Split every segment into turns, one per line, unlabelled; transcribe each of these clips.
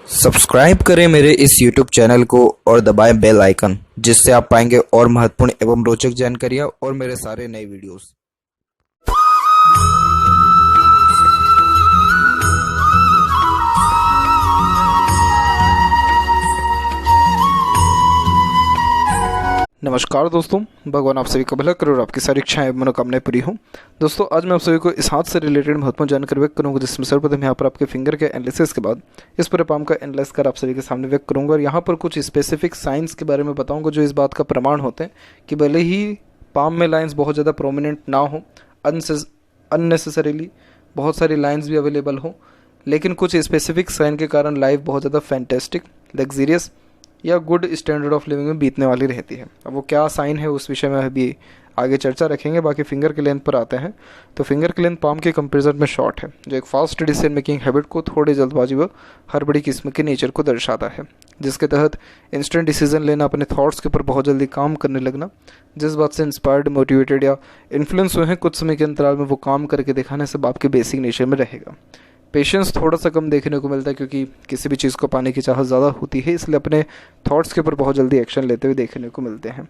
Subscribe करें मेरे इस YouTube चैनल को और दबाएं बेल आइकन, जिससे आप पाएंगे और महत्वपूर्ण एवं रोचक जानकारियां और मेरे सारे नए वीडियोस।
नमस्कार दोस्तों, भगवान आप सभी का भला करे और आपकी सारी इच्छाएं एवं मनोकामनाएं पूरी हों। दोस्तों, आज मैं आप सभी को इस हाथ से रिलेटेड महत्वपूर्ण जानकारी व्यक्त करूंगा, जिसमें सर्वप्रथम यहाँ पर आपके फिंगर के एनालिसिस के बाद इस पूरे पाम का एनालाइज कर आप सभी के सामने व्यक्त करूंगा और यहाँ पर कुछ स्पेसिफिक साइंस के बारे में बताऊँगा जो इस बात का प्रमाण होते हैं कि भले ही पाम में लाइन्स बहुत ज़्यादा प्रोमिनेंट ना हो, अननेसेसरीली बहुत सारी लाइन्स भी अवेलेबल हो, लेकिन कुछ स्पेसिफिक साइन के कारण लाइफ बहुत ज़्यादा फैंटेस्टिक, लग्जीरियस या गुड स्टैंडर्ड ऑफ लिविंग में बीतने वाली रहती है। अब वो क्या साइन है उस विषय में अभी आगे चर्चा रखेंगे। बाकी फिंगर के लेंथ पर आते हैं तो फिंगर के लेंथ पाम के कंपैरिजन में शॉर्ट है, जो एक फास्ट डिसीजन मेकिंग हैबिट को थोड़ी जल्दबाजी व हर बड़ी किस्म के नेचर को दर्शाता है, जिसके तहत इंस्टेंट डिसीजन लेना, अपने थॉट्स के ऊपर बहुत जल्दी काम करने लगना, जिस बात से इंस्पायर्ड, मोटिवेटेड या इन्फ्लुएंस हुए हैं कुछ समय के अंतराल में वो काम करके दिखाने सब आपके बेसिक नेचर में रहेगा। पेशेंस थोड़ा सा कम देखने को मिलता है, क्योंकि किसी भी चीज़ को पाने की चाहत ज़्यादा होती है, इसलिए अपने थॉट्स के ऊपर बहुत जल्दी एक्शन लेते हुए देखने को मिलते हैं।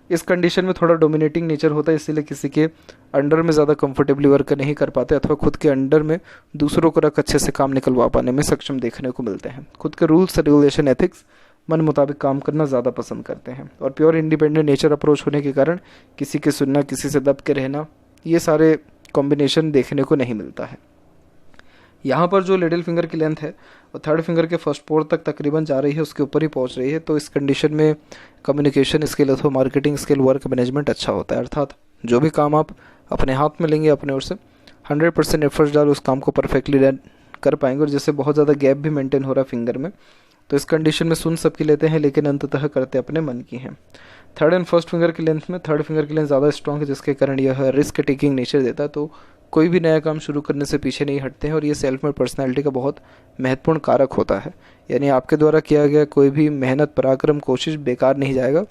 इस कंडीशन में थोड़ा डोमिनेटिंग नेचर होता है, इसीलिए किसी के अंडर में ज़्यादा कंफर्टेबली वर्क नहीं कर पाते अथवा खुद के अंडर में दूसरों को रख अच्छे से काम निकलवा पाने में सक्षम देखने को मिलते हैं। खुद के रूल्स रेगुलेशन एथिक्स मन मुताबिक काम करना ज़्यादा पसंद करते हैं और प्योर इंडिपेंडेंट नेचर अप्रोच होने के कारण किसी के सुनना, किसी से दब के रहना, ये सारे कॉम्बिनेशन देखने को नहीं मिलता है। यहाँ पर जो लिटिल फिंगर की लेंथ है वो थर्ड फिंगर के फर्स्ट पोर तक तकरीबन जा रही है, उसके ऊपर ही पहुँच रही है। तो इस कंडीशन में कम्युनिकेशन स्किल अथवा मार्केटिंग स्किल, वर्क मैनेजमेंट अच्छा होता है, अर्थात जो भी काम आप अपने हाथ में लेंगे अपने ओर से 100% एफर्ट्स डाल उस काम को परफेक्टली कर पाएंगे। और जैसे बहुत ज़्यादा गैप भी मेंटेन हो रहा है फिंगर में, तो इस कंडीशन में सुन सबकी लेते हैं लेकिन अंततः करते अपने मन की हैं। थर्ड एंड फर्स्ट फिंगर की लेंथ में थर्ड फिंगर की लेंथ ज़्यादा स्ट्रॉन्ग है, जिसके कारण यह रिस्क टेकिंग नेचर देता है। तो कोई भी नया काम शुरू करने से पीछे नहीं हटते हैं और ये सेल्फ मेड पर्सनैलिटी का बहुत महत्वपूर्ण कारक होता है। यानी आपके द्वारा किया गया कोई भी मेहनत, पराक्रम, कोशिश बेकार नहीं जाएगा।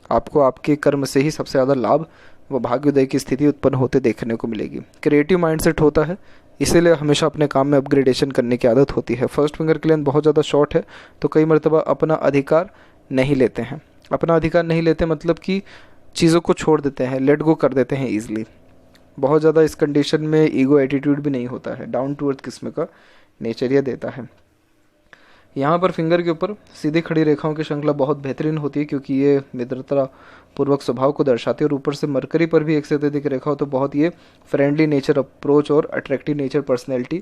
आपको आपके कर्म से ही सबसे ज़्यादा लाभ व भाग्योदय की स्थिति उत्पन्न होते देखने को मिलेगी। क्रिएटिव माइंडसेट होता है, इसीलिए हमेशा अपने काम में अपग्रेडेशन करने की आदत होती है। फर्स्ट फिंगर की लेंथ बहुत ज़्यादा शॉर्ट है, तो कई मरतबा अपना अधिकार नहीं लेते हैं। अपना अधिकार नहीं लेते मतलब कि चीज़ों को छोड़ देते हैं, लेट गो कर देते हैं ईजिली। बहुत ज़्यादा इस कंडीशन में ईगो एटीट्यूड भी नहीं होता है, डाउन टू अर्थ किस्म का नेचर ये देता है। यहाँ पर फिंगर के ऊपर सीधी खड़ी रेखाओं की श्रृंखला बहुत बेहतरीन होती है, क्योंकि ये मित्रता पूर्वक स्वभाव को दर्शाती है। और ऊपर से मरकरी पर भी एक से अधिक रेखा हो तो बहुत ये फ्रेंडली नेचर अप्रोच और अट्रैक्टिव नेचर पर्सनैलिटी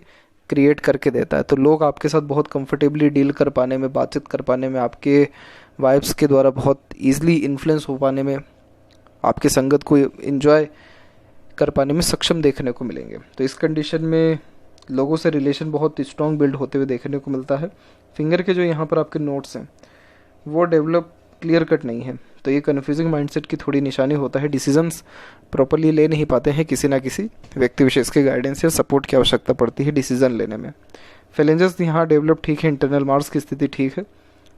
क्रिएट करके देता है। तो लोग आपके साथ बहुत कंफर्टेबली डील कर पाने में, बातचीत कर पाने में, आपके वाइब्स के द्वारा बहुत ईजिली इन्फ्लुएंस हो पाने में, आपकी संगत को इन्जॉय कर पाने में सक्षम देखने को मिलेंगे। तो इस कंडीशन में लोगों से रिलेशन बहुत स्ट्रॉन्ग बिल्ड होते हुए देखने को मिलता है। फिंगर के जो यहाँ पर आपके नोट्स हैं वो डेवलप क्लियर कट नहीं है, तो ये कन्फ्यूजिंग माइंडसेट की थोड़ी निशानी होता है। डिसीजंस प्रॉपरली ले नहीं पाते हैं, किसी ना किसी व्यक्ति विशेष के गाइडेंस या सपोर्ट की आवश्यकता पड़ती है डिसीजन लेने में। फेलेंजेस यहाँ डेवलप ठीक है, इंटरनल मार्क्स की स्थिति ठीक है,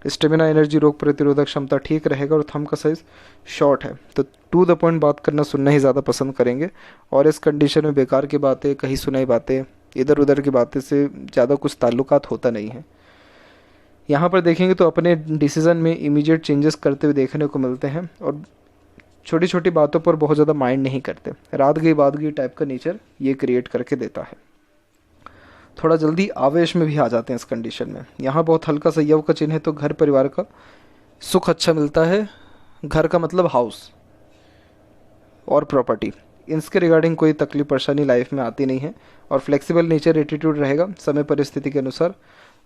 स्टेमिना, एनर्जी, रोग प्रतिरोधक क्षमता ठीक रहेगा और थंब का साइज शॉर्ट है। तो टू द पॉइंट बात करना, सुनना ही ज़्यादा पसंद करेंगे और इस कंडीशन में बेकार की बातें, कहीं सुनाई बातें, इधर उधर की बातें से ज़्यादा कुछ ताल्लुकात होता नहीं है। यहाँ पर देखेंगे तो अपने डिसीज़न में इमीडिएट चेंजेस करते हुए देखने को मिलते हैं और छोटी छोटी बातों पर बहुत ज़्यादा माइंड नहीं करते। रात गई बात गई टाइप का नेचर ये क्रिएट करके देता है। थोड़ा जल्दी आवेश में भी आ जाते हैं इस कंडीशन में। यहाँ बहुत हल्का सा यव का चिन्ह है, तो घर परिवार का सुख अच्छा मिलता है। घर का मतलब हाउस और प्रॉपर्टी, इसके रिगार्डिंग कोई तकलीफ परेशानी लाइफ में आती नहीं है और फ्लेक्सिबल नेचर एटीट्यूड रहेगा। समय परिस्थिति के अनुसार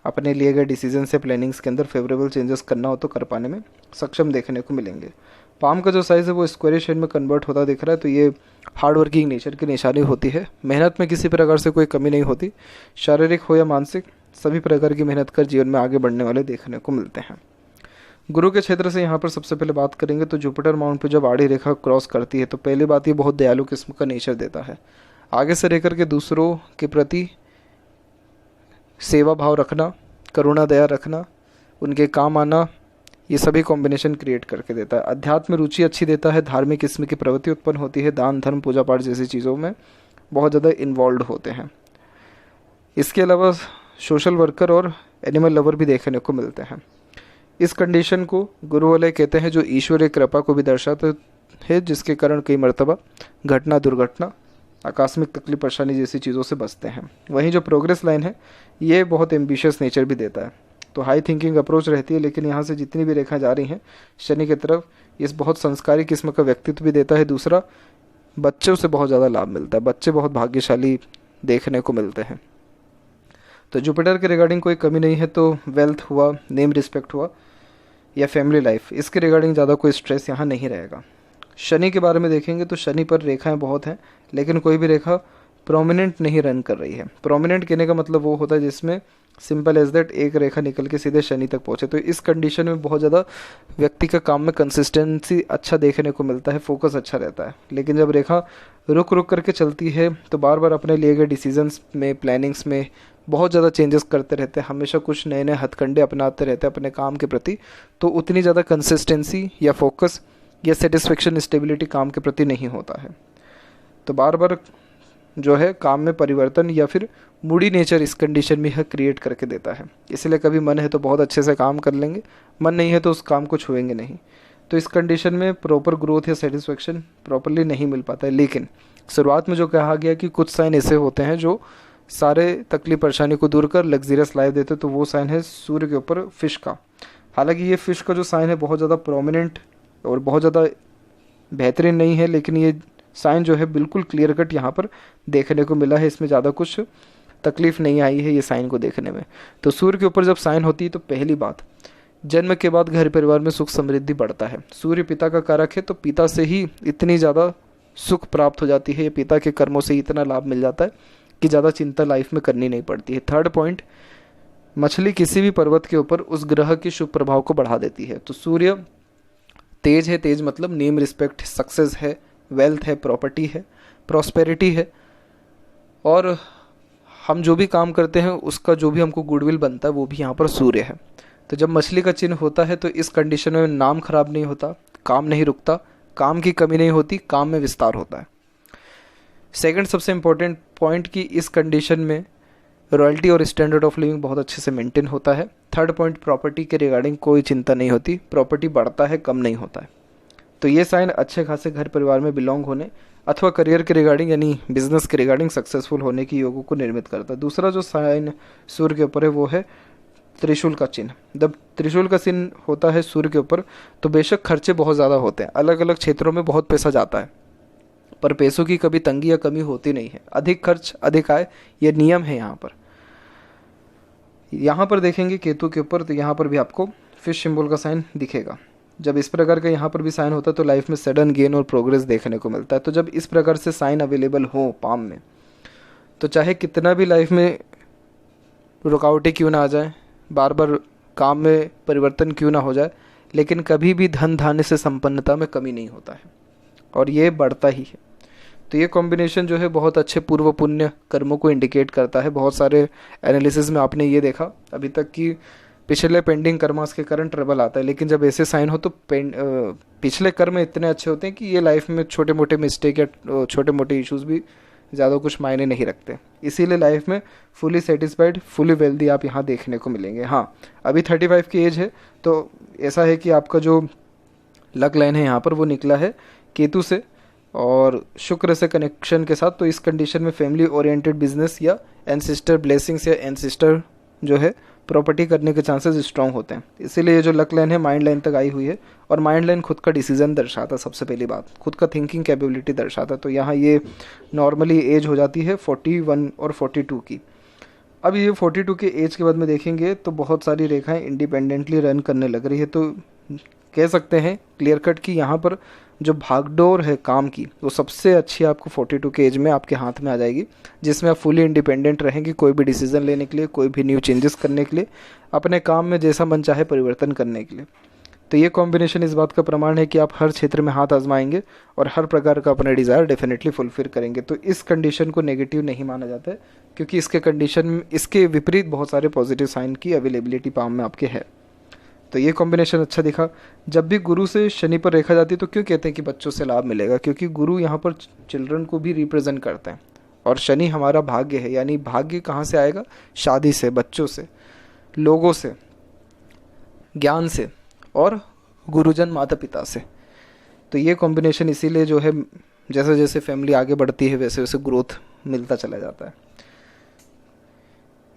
अपने लिए गए डिसीजन से प्लानिंग्स के अंदर फेवरेबल चेंजेस करना हो तो कर पाने में सक्षम देखने को मिलेंगे। पाम का जो साइज़ है वो स्क्वायरिश शेप में कन्वर्ट होता दिख रहा है, तो ये हार्ड वर्किंग नेचर की निशानी होती है। मेहनत में किसी प्रकार से कोई कमी नहीं होती, शारीरिक हो या मानसिक, सभी प्रकार की मेहनत कर जीवन में आगे बढ़ने वाले देखने को मिलते हैं। गुरु के क्षेत्र से यहाँ पर सबसे पहले बात करेंगे तो जुपिटर माउंट पे जब आड़ी रेखा क्रॉस करती है तो पहली बात ये बहुत दयालु किस्म का नेचर देता है। आगे से रहकर के दूसरों के प्रति सेवा भाव रखना, करुणा दया रखना, उनके काम आना, ये सभी कॉम्बिनेशन क्रिएट करके देता है। अध्यात्म में रुचि अच्छी देता है, धार्मिक किस्म की प्रवृत्ति उत्पन्न होती है, दान धर्म पूजा पाठ जैसी चीज़ों में बहुत ज़्यादा इन्वॉल्व होते हैं। इसके अलावा सोशल वर्कर और एनिमल लवर भी देखने को मिलते हैं। इस कंडीशन को गुरु वलय कहते हैं, जो ईश्वरीय कृपा को भी दर्शाते हैं, जिसके कारण कई मर्तबा घटना, दुर्घटना, आकस्मिक तकलीफ, परेशानी जैसी चीज़ों से बचते हैं। वहीं जो प्रोग्रेस लाइन है ये बहुत एम्बिशियस नेचर भी देता है, तो हाई थिंकिंग अप्रोच रहती है, लेकिन यहाँ से जितनी भी रेखाएं जा रही हैं शनि की तरफ, ये बहुत संस्कारी किस्म का व्यक्तित्व भी देता है। दूसरा, बच्चों से बहुत ज़्यादा लाभ मिलता है, बच्चे बहुत भाग्यशाली देखने को मिलते हैं। तो जुपिटर के रिगार्डिंग कोई कमी नहीं है, तो वेल्थ हुआ, नेम रिस्पेक्ट हुआ या फैमिली लाइफ, इसके रिगार्डिंग ज़्यादा कोई स्ट्रेस यहाँ नहीं रहेगा। शनि के बारे में देखेंगे तो शनि पर रेखाएं बहुत हैं, लेकिन कोई भी रेखा प्रोमिनेंट नहीं रन कर रही है। प्रोमिनेंट कहने का मतलब वो होता है जिसमें सिंपल एज दैट एक रेखा निकल के सीधे शनि तक पहुंचे। तो इस कंडीशन में बहुत ज़्यादा व्यक्ति का काम में कंसिस्टेंसी अच्छा देखने को मिलता है, फोकस अच्छा रहता है। लेकिन जब रेखा रुक रुक करके चलती है तो बार बार अपने लिए गए डिसीजंस में, प्लानिंग्स में बहुत ज़्यादा चेंजेस करते रहते हैं, हमेशा कुछ नए नए हथकंडे अपनाते रहते हैं अपने काम के प्रति, तो उतनी ज़्यादा कंसिस्टेंसी या फोकस या सेटिस्फेक्शन, स्टेबिलिटी काम के प्रति नहीं होता है। तो बार बार जो है काम में परिवर्तन या फिर मूडी नेचर इस कंडीशन में यह क्रिएट करके देता है। इसलिए कभी मन है तो बहुत अच्छे से काम कर लेंगे, मन नहीं है तो उस काम को छुएंगे नहीं। तो इस कंडीशन में प्रॉपर ग्रोथ या सेटिस्फेक्शन प्रॉपरली नहीं मिल पाता है। लेकिन शुरुआत में जो कहा गया कि कुछ साइन ऐसे होते हैं जो सारे तकलीफ परेशानी को दूर कर लग्जरियस लाइफ देते, तो वो साइन है सूर्य के ऊपर फिश का। हालांकि ये फिश का जो साइन है बहुत ज़्यादा प्रोमिनेंट और बहुत ज़्यादा बेहतरीन नहीं है, लेकिन ये साइन जो है बिल्कुल क्लियर कट यहाँ पर देखने को मिला है, इसमें ज़्यादा कुछ तकलीफ नहीं आई है ये साइन को देखने में। तो सूर्य के ऊपर जब साइन होती है तो पहली बात, जन्म के बाद घर परिवार में सुख समृद्धि बढ़ता है। सूर्य पिता का कारक है, तो पिता से ही इतनी ज़्यादा सुख प्राप्त हो जाती है, या पिता के कर्मों से इतना लाभ मिल जाता है कि ज़्यादा चिंता लाइफ में करनी नहीं पड़ती है। थर्ड पॉइंट, मछली किसी भी पर्वत के ऊपर उस ग्रह के शुभ प्रभाव को बढ़ा देती है। तो सूर्य तेज है, तेज मतलब नेम रिस्पेक्ट, सक्सेस है, वेल्थ है, प्रॉपर्टी है, प्रॉस्पेरिटी है, और हम जो भी काम करते हैं उसका जो भी हमको गुडविल बनता है वो भी यहाँ पर सूर्य है। तो जब मछली का चिन्ह होता है तो इस कंडीशन में नाम खराब नहीं होता, काम नहीं रुकता, काम की कमी नहीं होती, काम में विस्तार होता है। सेकंड सबसे इम्पोर्टेंट पॉइंट कि इस कंडीशन में रॉयल्टी और स्टैंडर्ड ऑफ लिविंग बहुत अच्छे से मेंटेन होता है। थर्ड पॉइंट, प्रॉपर्टी के रिगार्डिंग कोई चिंता नहीं होती, प्रॉपर्टी बढ़ता है, कम नहीं होता है। तो ये साइन अच्छे खासे घर परिवार में बिलोंग होने अथवा करियर के रिगार्डिंग यानी बिजनेस के रिगार्डिंग सक्सेसफुल होने की योगों को निर्मित करता है। दूसरा जो साइन सूर्य के ऊपर है वो है त्रिशूल का चिन्ह। जब त्रिशूल का चिन्ह होता है सूर्य के ऊपर तो बेशक खर्चे बहुत ज़्यादा होते हैं, अलग अलग क्षेत्रों में बहुत पैसा जाता है, पर पैसों की कभी तंगी या कमी होती नहीं है। अधिक खर्च अधिक आय, ये नियम है यहाँ पर देखेंगे केतु के ऊपर, तो यहाँ पर भी आपको फिश सिंबल का साइन दिखेगा। जब इस प्रकार का यहाँ पर भी साइन होता है तो लाइफ में सडन गेन और प्रोग्रेस देखने को मिलता है। तो जब इस प्रकार से साइन अवेलेबल हो पाम में, तो चाहे कितना भी लाइफ में रुकावटें क्यों ना आ जाए, बार बार काम में परिवर्तन क्यों ना हो जाए, लेकिन कभी भी धन धान्य से संपन्नता में कमी नहीं होता है, और ये बढ़ता ही है। तो ये कॉम्बिनेशन जो है बहुत अच्छे पूर्व पुण्य कर्मों को इंडिकेट करता है। बहुत सारे एनालिसिस में आपने ये देखा अभी तक कि पिछले पेंडिंग कर्मास के कारण ट्रबल आता है, लेकिन जब ऐसे साइन हो तो पिछले कर्म इतने अच्छे होते हैं कि ये लाइफ में छोटे मोटे मिस्टेक या छोटे मोटे इश्यूज भी ज़्यादा कुछ मायने नहीं रखते। इसीलिए लाइफ में फुली सेटिस्फाइड, फुली वेल्दी आप यहाँ देखने को मिलेंगे। हाँ, अभी 35 की एज है, तो ऐसा है कि आपका जो लक लाइन है यहाँ पर वो निकला है केतु से और शुक्र से कनेक्शन के साथ। तो इस कंडीशन में फैमिली ओरिएंटेड बिजनेस या एंसेस्टर ब्लेसिंग्स या एंसेस्टर जो है प्रॉपर्टी करने के चांसेस स्ट्रांग होते हैं। इसीलिए ये जो लक लाइन है माइंड लाइन तक आई हुई है, और माइंड लाइन खुद का डिसीजन दर्शाता है। सबसे पहली बात, खुद का थिंकिंग कैपेबिलिटी दर्शाता है। तो यहाँ ये नॉर्मली एज हो जाती है 41 और 42 की। अब ये 42 के एज के बाद में देखेंगे तो बहुत सारी रेखाएं इंडिपेंडेंटली रन करने लग रही है। तो कह सकते हैं क्लियर कट कि यहाँ पर जो भागदौड़ है काम की वो सबसे अच्छी आपको 42 के एज में आपके हाथ में आ जाएगी, जिसमें आप फुली इंडिपेंडेंट रहेंगे कोई भी डिसीजन लेने के लिए, कोई भी न्यू चेंजेस करने के लिए, अपने काम में जैसा मन चाहे परिवर्तन करने के लिए। तो ये कॉम्बिनेशन इस बात का प्रमाण है कि आप हर क्षेत्र में हाथ आजमाएंगे और हर प्रकार का अपना डिज़ायर डेफिनेटली फुलफिल करेंगे। तो इस कंडीशन को नेगेटिव नहीं माना जाता है, क्योंकि इसके कंडीशन में इसके विपरीत बहुत सारे पॉजिटिव साइन की अवेलेबिलिटी पाम में आपके है। तो ये कॉम्बिनेशन अच्छा दिखा। जब भी गुरु से शनि पर रेखा जाती है तो क्यों कहते हैं कि बच्चों से लाभ मिलेगा, क्योंकि गुरु यहाँ पर चिल्ड्रन को भी रिप्रेजेंट करते हैं, और शनि हमारा भाग्य है। यानी भाग्य कहाँ से आएगा? शादी से, बच्चों से। लोगों से, ज्ञान से और गुरुजन माता पिता से। तो ये कॉम्बिनेशन इसीलिए जो है जैसे जैसे फैमिली आगे बढ़ती है वैसे वैसे ग्रोथ मिलता चला जाता है।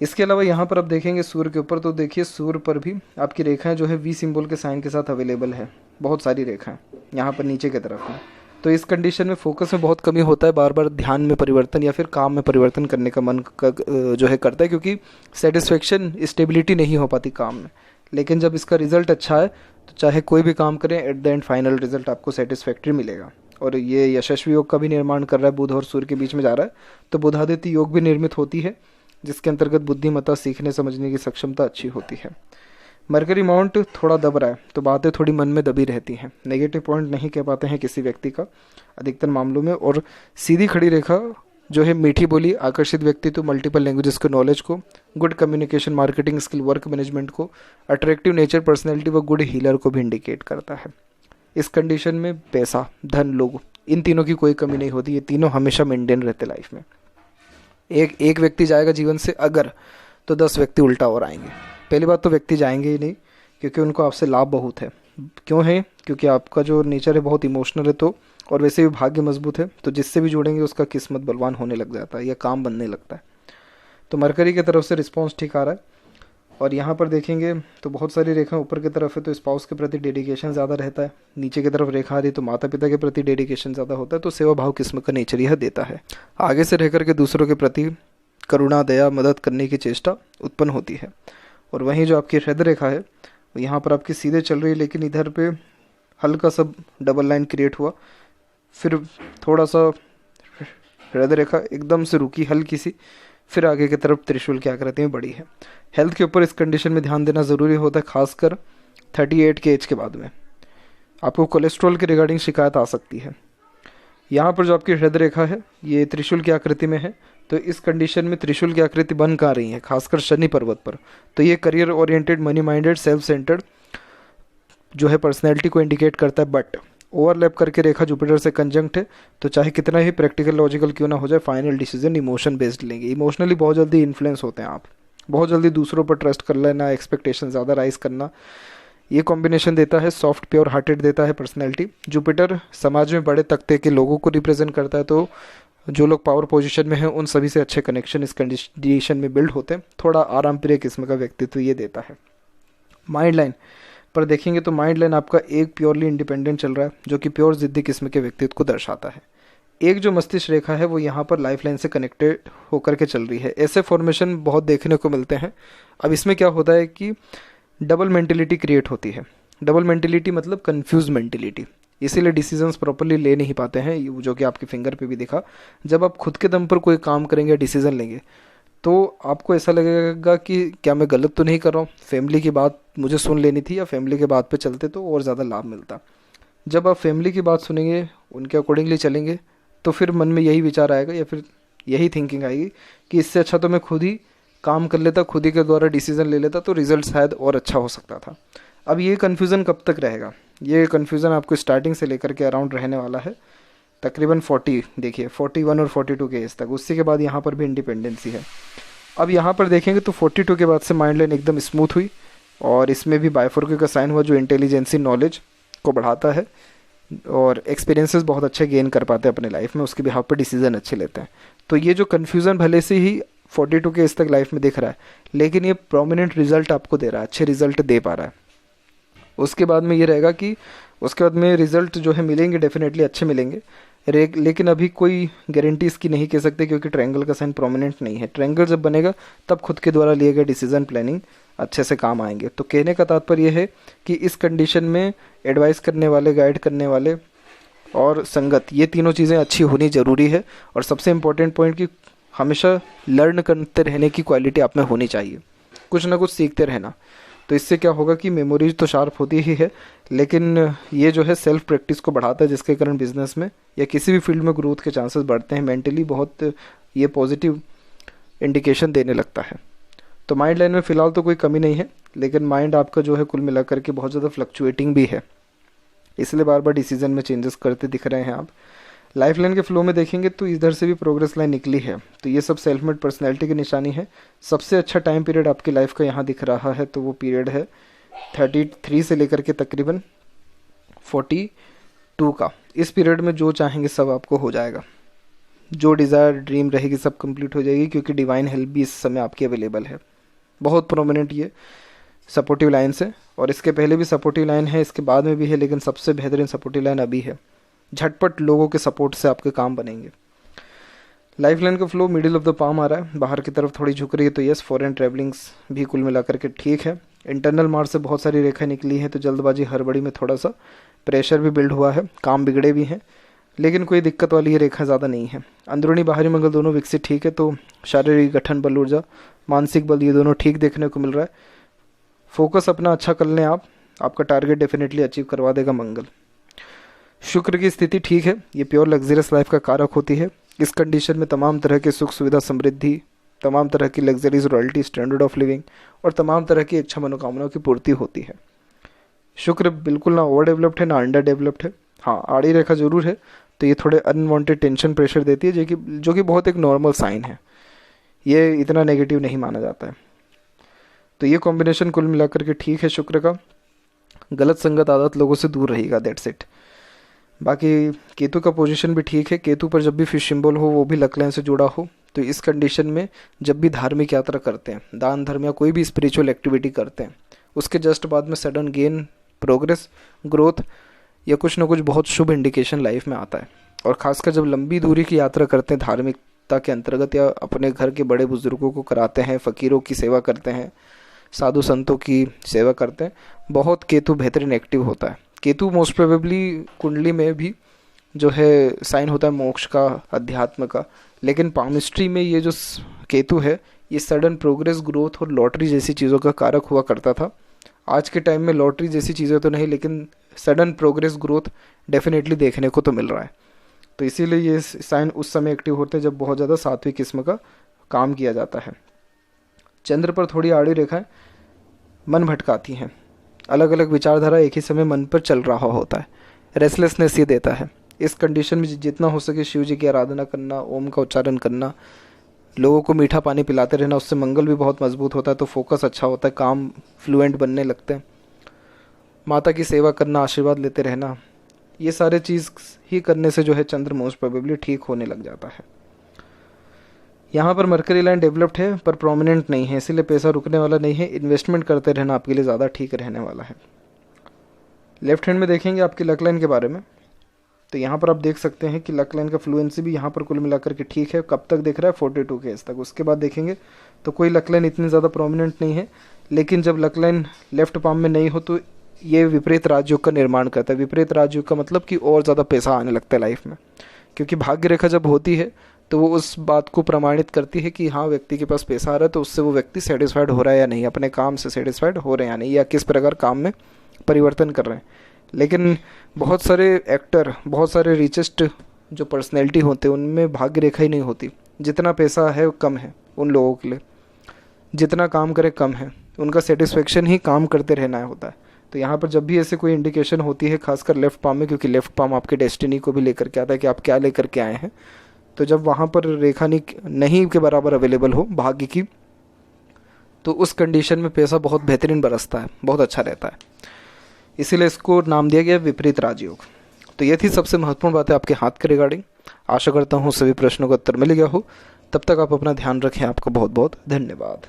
इसके अलावा यहाँ पर आप देखेंगे सूर्य के ऊपर, तो देखिए सूर्य पर भी आपकी रेखाएं जो है वी सिंबल के साइन के साथ अवेलेबल है, बहुत सारी रेखाएं यहाँ पर नीचे की तरफ हैं। तो इस कंडीशन में फोकस में बहुत कमी होता है, बार बार ध्यान में परिवर्तन या फिर काम में परिवर्तन करने का मन जो है करता है, क्योंकि सेटिस्फेक्शन स्टेबिलिटी नहीं हो पाती काम में। लेकिन जब इसका रिजल्ट अच्छा है तो चाहे कोई भी काम करें, at the end final result आपको सेटिस्फैक्ट्री मिलेगा। और ये यशस्वी योग का भी निर्माण कर रहा है, बुध और सूर्य के बीच में जा रहा है, तो बुधादित्य योग भी निर्मित होती है, जिसके अंतर्गत बुद्धिमत्ता, सीखने समझने की सक्षमता अच्छी होती है। मरकरी माउंट थोड़ा दब रहा है तो बातें थोड़ी मन में दबी रहती हैं, नेगेटिव पॉइंट नहीं कह पाते हैं किसी व्यक्ति का अधिकतर मामलों में। और सीधी खड़ी रेखा जो है मीठी बोली, आकर्षित व्यक्तित्व, मल्टीपल लैंग्वेजेस के नॉलेज को, good communication, marketing skill, work management को, अट्रैक्टिव नेचर, पर्सनैलिटी व गुड हीलर को भी इंडिकेट करता है। इस कंडीशन में पैसा, धन, लोग, इन तीनों की कोई कमी नहीं होती, ये तीनों हमेशा मेंटेन रहते लाइफ में। एक व्यक्ति जाएगा जीवन से अगर, तो 10 व्यक्ति उल्टा और आएंगे। पहली बात तो व्यक्ति जाएंगे ही नहीं, क्योंकि उनको आपसे लाभ बहुत है। क्यों है? क्योंकि आपका जो नेचर है बहुत इमोशनल है, तो और वैसे भी भाग्य मजबूत है, तो जिससे भी जुड़ेंगे उसका किस्मत बलवान होने लग जाता है या काम बनने लगता है। तो मरकरी की तरफ से रिस्पॉन्स ठीक आ रहा है। और यहाँ पर देखेंगे तो बहुत सारी रेखा ऊपर की तरफ है, तो स्पाउस के प्रति डेडिकेशन ज़्यादा रहता है। नीचे की तरफ रेखा आ रही तो माता पिता के प्रति डेडिकेशन ज़्यादा होता है, तो सेवा भाव किस्म का नेचर यह देता है। आगे से रह करके दूसरों के प्रति करुणा, दया, मदद करने की चेष्टा उत्पन्न होती है। और वहीं जो आपकी हृदय रेखा है यहाँ पर आपकी सीधे चल रही है, लेकिन इधर पे हल्का सा डबल लाइन क्रिएट हुआ, फिर थोड़ा सा हृदय रेखा एकदम से रुकी हल्की सी, फिर आगे की तरफ त्रिशूल की आकृति में बढ़ी है। हेल्थ के ऊपर इस कंडीशन में ध्यान देना ज़रूरी होता है, खासकर 38 के एज के बाद में। आपको कोलेस्ट्रॉल के रिगार्डिंग शिकायत आ सकती है। यहाँ पर जो आपकी हृदय रेखा है ये त्रिशूल की आकृति में है, तो इस कंडीशन में त्रिशूल की आकृति बन कहाँ रही है, खासकर शनि पर्वत पर, तो ये career oriented, money minded, self centred जो है पर्सनैलिटी को इंडिकेट करता है। बट ओवरलैप करके रेखा जुपिटर से कंजंक्ट है, तो चाहे कितना ही प्रैक्टिकल लॉजिकल क्यों ना हो जाए, फाइनल डिसीजन इमोशन बेस्ड लेंगे। इमोशनली बहुत जल्दी इन्फ्लुएंस होते हैं आप, बहुत जल्दी दूसरों पर ट्रस्ट कर लेना, एक्सपेक्टेशन ज़्यादा राइज करना, ये कॉम्बिनेशन देता है। सॉफ्ट प्योर हार्टेड देता है पर्सनैलिटी। जुपिटर समाज में बड़े तख्ते के लोगों को रिप्रेजेंट करता है, तो जो लोग पावर पोजीशन में हैं उन सभी से अच्छे कनेक्शन इस कंडीशन में बिल्ड होते हैं। थोड़ा आराम प्रिय किस्म का व्यक्तित्व ये देता है। माइंड लाइन पर देखेंगे तो माइंड लाइन आपका एक प्योरली इंडिपेंडेंट चल रहा है, जो कि प्योर जिद्दी किस्म के व्यक्तित्व को दर्शाता है। एक जो मस्तिष्क रेखा है वो यहाँ पर लाइफ लाइन से कनेक्टेड होकर के चल रही है। ऐसे फॉर्मेशन बहुत देखने को मिलते हैं। अब इसमें क्या होता है कि डबल मेंटेलिटी क्रिएट होती है। डबल मेंटेलिटी मतलब कंफ्यूज मेंटेलिटी, इसीलिए डिसीजंस प्रॉपरली ले नहीं पाते हैं, जो कि आपके फिंगर पे भी दिखा। जब आप खुद के दम पर कोई काम करेंगे, डिसीजन लेंगे, तो आपको ऐसा लगेगा कि क्या मैं गलत तो नहीं कर रहा हूँ, फैमिली की बात मुझे सुन लेनी थी या फैमिली के बात पे चलते तो और ज़्यादा लाभ मिलता। जब आप फैमिली की बात सुनेंगे, उनके अकॉर्डिंगली चलेंगे, तो फिर मन में यही विचार आएगा या फिर यही थिंकिंग आएगी कि इससे अच्छा तो मैं खुद ही काम कर लेता, खुद ही के द्वारा डिसीजन ले लेता, तो रिजल्ट शायद और अच्छा हो सकता था। अब ये कन्फ्यूज़न कब तक रहेगा? ये कन्फ्यूज़न आपको स्टार्टिंग से लेकर के अराउंड रहने वाला है तकरीबन 40, देखिए 41 और 42 के एज तक। उससे के बाद यहाँ पर भी इंडिपेंडेंसी है। अब यहाँ पर देखेंगे तो 42 के बाद से माइंड लाइन एकदम स्मूथ हुई, और इसमें भी बाइफोर्के का साइन हुआ, जो इंटेलिजेंसी, नॉलेज को बढ़ाता है और एक्सपीरियंसेस बहुत अच्छे गेन कर पाते हैं अपने लाइफ में, उसके बिहाफ पर डिसीजन अच्छे लेते हैं। तो ये जो कन्फ्यूज़न भले से ही 42 के एज तक लाइफ में दिख रहा है, लेकिन ये प्रोमिनेंट रिजल्ट आपको दे रहा है, अच्छे रिजल्ट दे पा रहा है। उसके बाद में ये रहेगा कि उसके बाद में रिजल्ट जो है मिलेंगे, डेफिनेटली अच्छे मिलेंगे, लेकिन अभी कोई गारंटी इसकी नहीं कह सकते, क्योंकि ट्रायंगल का साइन प्रोमिनेंट नहीं है। ट्रायंगल जब बनेगा तब खुद के द्वारा लिए गए डिसीजन प्लानिंग अच्छे से काम आएंगे। तो कहने का तात्पर्य यह है कि इस कंडीशन में एडवाइस करने वाले, गाइड करने वाले और संगत, ये तीनों चीज़ें अच्छी होनी ज़रूरी है। और सबसे इम्पोर्टेंट पॉइंट कि हमेशा लर्न करते रहने की क्वालिटी आप में होनी चाहिए, कुछ ना कुछ सीखते रहना। तो इससे क्या होगा कि मेमोरीज तो शार्प होती ही है, लेकिन ये जो है सेल्फ प्रैक्टिस को बढ़ाता है, जिसके कारण बिजनेस में या किसी भी फील्ड में ग्रोथ के चांसेस बढ़ते हैं। मेंटली बहुत ये पॉजिटिव इंडिकेशन देने लगता है। तो माइंड लाइन में फ़िलहाल तो कोई कमी नहीं है, लेकिन माइंड आपका जो है कुल मिलाकर के बहुत ज़्यादा फ्लक्चुएटिंग भी है, इसलिए बार बार डिसीजन में चेंजेस करते दिख रहे हैं आप। लाइफ लाइन के फ्लो में देखेंगे तो इधर से भी प्रोग्रेस लाइन निकली है, तो ये सब सेल्फ मेड पर्सनैलिटी की निशानी है। सबसे अच्छा टाइम पीरियड आपकी लाइफ का यहाँ दिख रहा है, तो वो पीरियड है 33 से लेकर के तकरीबन 42 का। इस पीरियड में जो चाहेंगे सब आपको हो जाएगा, जो डिज़ायर ड्रीम रहेगी सब कंप्लीट हो जाएगी, क्योंकि डिवाइन हेल्प भी इस समय आपकी अवेलेबल है। बहुत प्रोमिनेंट ये सपोर्टिव लाइन है, और इसके पहले भी सपोर्टिव लाइन है, इसके बाद में भी है, लेकिन सबसे बेहतरीन सपोर्टिव लाइन अभी है। झटपट लोगों के सपोर्ट से आपके काम बनेंगे। लाइफ लाइन का flow middle of the palm आ रहा है, बाहर की तरफ थोड़ी झुक रही है, तो यस फॉरेन ट्रैवलिंग्स भी कुल मिलाकर के ठीक है। इंटरनल मार्च से बहुत सारी रेखा निकली है, तो जल्दबाजी हड़बड़ी में थोड़ा सा प्रेशर भी बिल्ड हुआ है, काम बिगड़े भी हैं, लेकिन कोई दिक्कत वाली ये रेखा ज़्यादा नहीं है। अंदरूनी बाहरी मंगल दोनों विकसित ठीक है, तो शारीरिक गठन बल, ऊर्जा, मानसिक बल, ये दोनों ठीक देखने को मिल रहा है। फोकस अपना अच्छा कर लें आप, आपका टारगेट डेफिनेटली अचीव करवा देगा मंगल। शुक्र की स्थिति ठीक है, ये प्योर लग्जरियस लाइफ का कारक होती है। इस कंडीशन में तमाम तरह के सुख सुविधा, समृद्धि, तमाम तरह की luxuries, royalty, standard of living और तमाम तरह की इच्छा मनोकामनाओं की पूर्ति होती है। शुक्र बिल्कुल ना ओवर डेवलप्ड है ना अंडर डेवलप्ड है। हाँ, आड़ी रेखा जरूर है, तो ये थोड़े अनवांटेड टेंशन प्रेशर देती है, जो कि बहुत एक नॉर्मल साइन है, ये इतना नेगेटिव नहीं माना जाता है। तो ये कॉम्बिनेशन कुल मिलाकर के ठीक है शुक्र का। गलत संगत आदत लोगों से दूर रहेगा, दैट्स इट। बाकी केतु का पोजीशन भी ठीक है, केतु पर जब भी फिश सिंबल हो वो भी लक लाइन से जुड़ा हो, तो इस कंडीशन में जब भी धार्मिक यात्रा करते हैं, दान धर्म या कोई भी स्पिरिचुअल एक्टिविटी करते हैं, उसके जस्ट बाद में सडन गेन, प्रोग्रेस, ग्रोथ या कुछ ना कुछ बहुत शुभ इंडिकेशन लाइफ में आता है। और ख़ासकर जब लंबी दूरी की यात्रा करते हैं धार्मिकता के अंतर्गत, या अपने घर के बड़े बुजुर्गों को कराते हैं, फ़कीरों की सेवा करते हैं, साधु संतों की सेवा करते हैं, बहुत केतु बेहतरीन एक्टिव होता है। केतु मोस्ट प्रोबेबली कुंडली में भी जो है साइन होता है मोक्ष का, अध्यात्म का, लेकिन पामिस्ट्री में ये जो केतु है ये सडन प्रोग्रेस, ग्रोथ और लॉटरी जैसी चीज़ों का कारक हुआ करता था। आज के टाइम में लॉटरी जैसी चीज़ें तो नहीं, लेकिन सडन प्रोग्रेस, ग्रोथ डेफिनेटली देखने को तो मिल रहा है। तो इसीलिए ये साइन उस समय एक्टिव होते हैं जब बहुत ज़्यादा सात्विक किस्म का काम किया जाता है। चंद्र पर थोड़ी आड़ी रेखाएं मन भटकाती हैं, अलग अलग विचारधारा एक ही समय मन पर चल रहा होता है, रेस्टलेसनेस ये देता है। इस कंडीशन में जितना हो सके शिव जी की आराधना करना, ओम का उच्चारण करना, लोगों को मीठा पानी पिलाते रहना, उससे मंगल भी बहुत मजबूत होता है, तो फोकस अच्छा होता है, काम फ्लुएंट बनने लगते हैं। माता की सेवा करना, आशीर्वाद लेते रहना, ये सारे चीज़ ही करने से जो है चंद्र मोस्ट प्रोबेबली ठीक होने लग जाता है। यहाँ पर मरकरी लाइन डेवलप्ड है पर प्रोमिनेंट नहीं है, इसीलिए पैसा रुकने वाला नहीं है, इन्वेस्टमेंट करते रहना आपके लिए ज़्यादा ठीक रहने वाला है। लेफ्ट हैंड में देखेंगे आपकी लक लाइन के बारे में, तो यहाँ पर आप देख सकते हैं कि लक लाइन का फ्लुएंसी भी यहाँ पर कुल मिलाकर के ठीक है। कब तक दिख रहा है? 42 के एज तक। उसके बाद देखेंगे तो कोई लक लाइन इतनी ज़्यादा प्रोमिनेंट नहीं है, लेकिन जब लक लाइन लेफ्ट पाम में नहीं हो तो ये विपरीत राजयोग का निर्माण करता है। विपरीत राजयोग का मतलब कि और ज़्यादा पैसा आने लगता है लाइफ में, क्योंकि भाग्य रेखा जब होती है तो वो उस बात को प्रमाणित करती है कि हाँ व्यक्ति के पास पैसा आ रहा है, तो उससे वो व्यक्ति सेटिस्फाइड हो रहा है या नहीं, अपने काम से सेटिस्फाइड हो रहे हैं या नहीं, या किस प्रकार काम में परिवर्तन कर रहे हैं। लेकिन बहुत सारे एक्टर, बहुत सारे रिचेस्ट जो पर्सनैलिटी होते हैं उनमें भाग्य रेखा ही नहीं होती। जितना पैसा है कम है उन लोगों के लिए, जितना काम करे कम है, उनका सेटिस्फेक्शन ही काम करते रहना होता है। तो यहाँ पर जब भी ऐसे कोई इंडिकेशन होती है, खासकर लेफ्ट पाम में, क्योंकि लेफ्ट पाम आपके डेस्टिनी को भी लेकर के आता है कि आप क्या लेकर के आए हैं, तो जब वहाँ पर रेखा नहीं के बराबर अवेलेबल हो भाग्य की, तो उस कंडीशन में पैसा बहुत बेहतरीन बरसता है, बहुत अच्छा रहता है। इसीलिए इसको नाम दिया गया विपरीत राजयोग। तो ये थी सबसे महत्वपूर्ण बातें आपके हाथ के रिगार्डिंग। आशा करता हूँ सभी प्रश्नों का उत्तर मिल गया हो। तब तक आप अपना ध्यान रखें। आपका बहुत बहुत धन्यवाद।